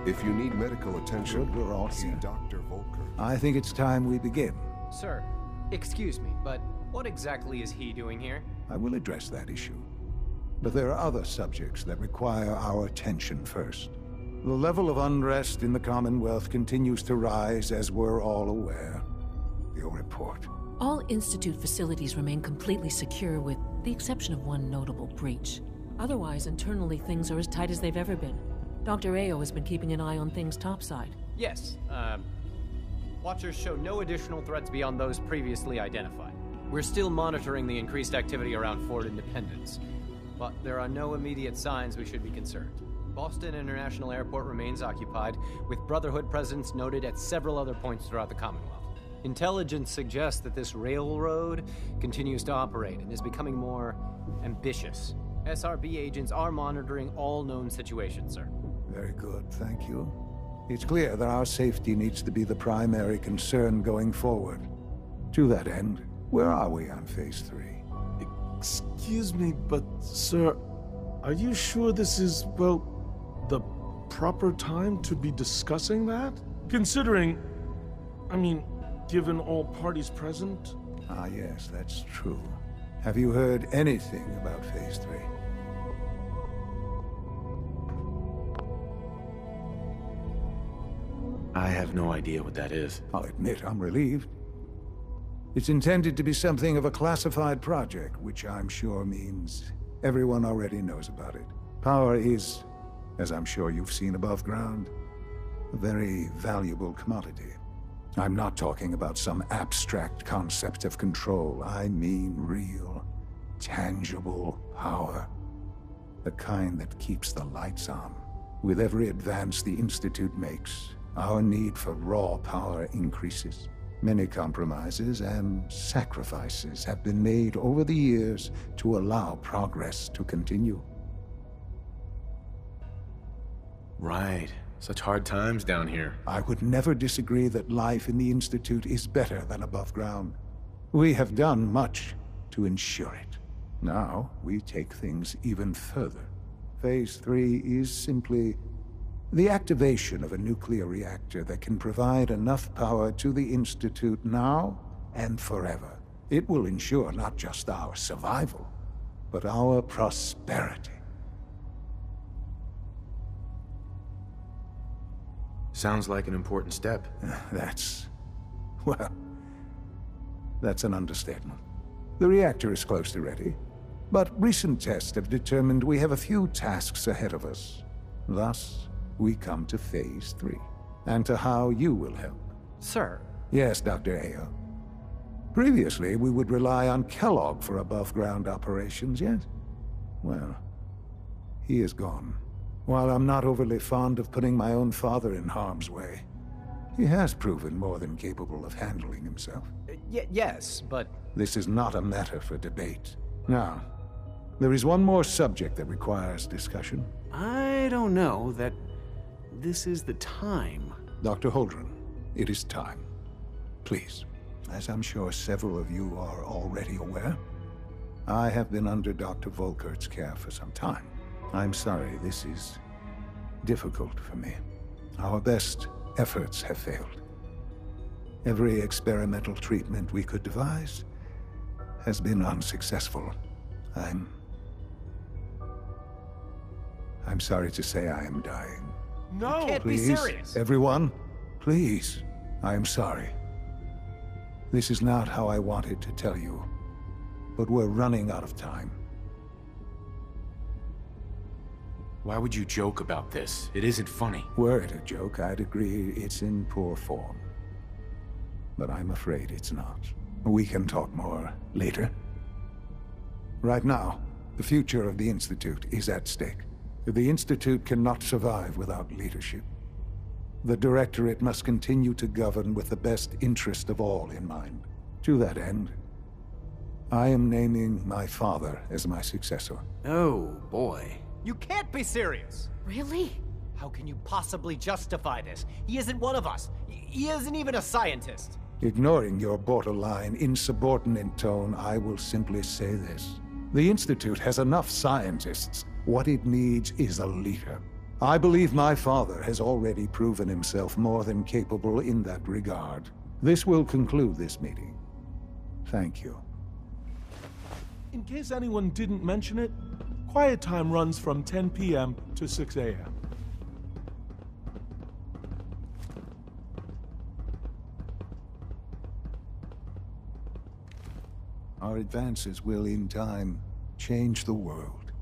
If you need medical attention, Good, we're all see here. Dr. Volker. I think it's time we begin. Sir, excuse me, but what exactly is he doing here? I will address that issue. But there are other subjects that require our attention first. The level of unrest in the Commonwealth continues to rise, as we're all aware. Your report. All Institute facilities remain completely secure with the exception of one notable breach. Otherwise, internally things are as tight as they've ever been. Dr. Ao has been keeping an eye on things topside. Yes, Watchers show no additional threats beyond those previously identified. We're still monitoring the increased activity around Fort Independence, but there are no immediate signs we should be concerned. Boston International Airport remains occupied, with Brotherhood presence noted at several other points throughout the Commonwealth. Intelligence suggests that this railroad continues to operate and is becoming more ambitious. SRB agents are monitoring all known situations, sir. Very good, thank you. It's clear that our safety needs to be the primary concern going forward. To that end, where are we on Phase 3? Excuse me, but sir, are you sure this is, well, the proper time to be discussing that? Considering, given all parties present? Ah, yes, that's true. Have you heard anything about Phase 3? I have no idea what that is. I'll admit I'm relieved. It's intended to be something of a classified project, which I'm sure means everyone already knows about it. Power is, as I'm sure you've seen above ground, a very valuable commodity. I'm not talking about some abstract concept of control. I mean real, tangible power. The kind that keeps the lights on. With every advance the Institute makes, our need for raw power increases. Many compromises and sacrifices have been made over the years to allow progress to continue. Right. Such hard times down here. I would never disagree that life in the Institute is better than above ground. We have done much to ensure it. Now, we take things even further. Phase 3 is simply the activation of a nuclear reactor that can provide enough power to the Institute now and forever. It will ensure not just our survival, but our prosperity. Sounds like an important step. That's an understatement. The reactor is close to ready, but recent tests have determined we have a few tasks ahead of us. Thus, we come to Phase 3, and to how you will help. Sir. Yes, Dr. Ao. Previously, we would rely on Kellogg for above-ground operations, yes? Well, he is gone. While I'm not overly fond of putting my own father in harm's way, he has proven more than capable of handling himself. Yes, but... This is not a matter for debate. Now, there is one more subject that requires discussion. I don't know that this is the time. Dr. Holdren, it is time. Please, as I'm sure several of you are already aware, I have been under Dr. Volkert's care for some time. I'm sorry, this is difficult for me. Our best efforts have failed. Every experimental treatment we could devise has been unsuccessful. I'm sorry to say I am dying. No! You can't Please, be serious! everyone, please, I am sorry. This is not how I wanted to tell you, but we're running out of time. Why would you joke about this? It isn't funny. Were it a joke, I'd agree it's in poor form. But I'm afraid it's not. We can talk more later. Right now, the future of the Institute is at stake. The Institute cannot survive without leadership. The Directorate must continue to govern with the best interest of all in mind. To that end, I am naming my father as my successor. Oh, boy. You can't be serious! Really? How can you possibly justify this? He isn't one of us. He isn't even a scientist. Ignoring your borderline, insubordinate tone, I will simply say this. The Institute has enough scientists. What it needs is a leader. I believe my father has already proven himself more than capable in that regard. This will conclude this meeting. Thank you. In case anyone didn't mention it, quiet time runs from 10 p.m. to 6 a.m. Our advances will, in time, change the world.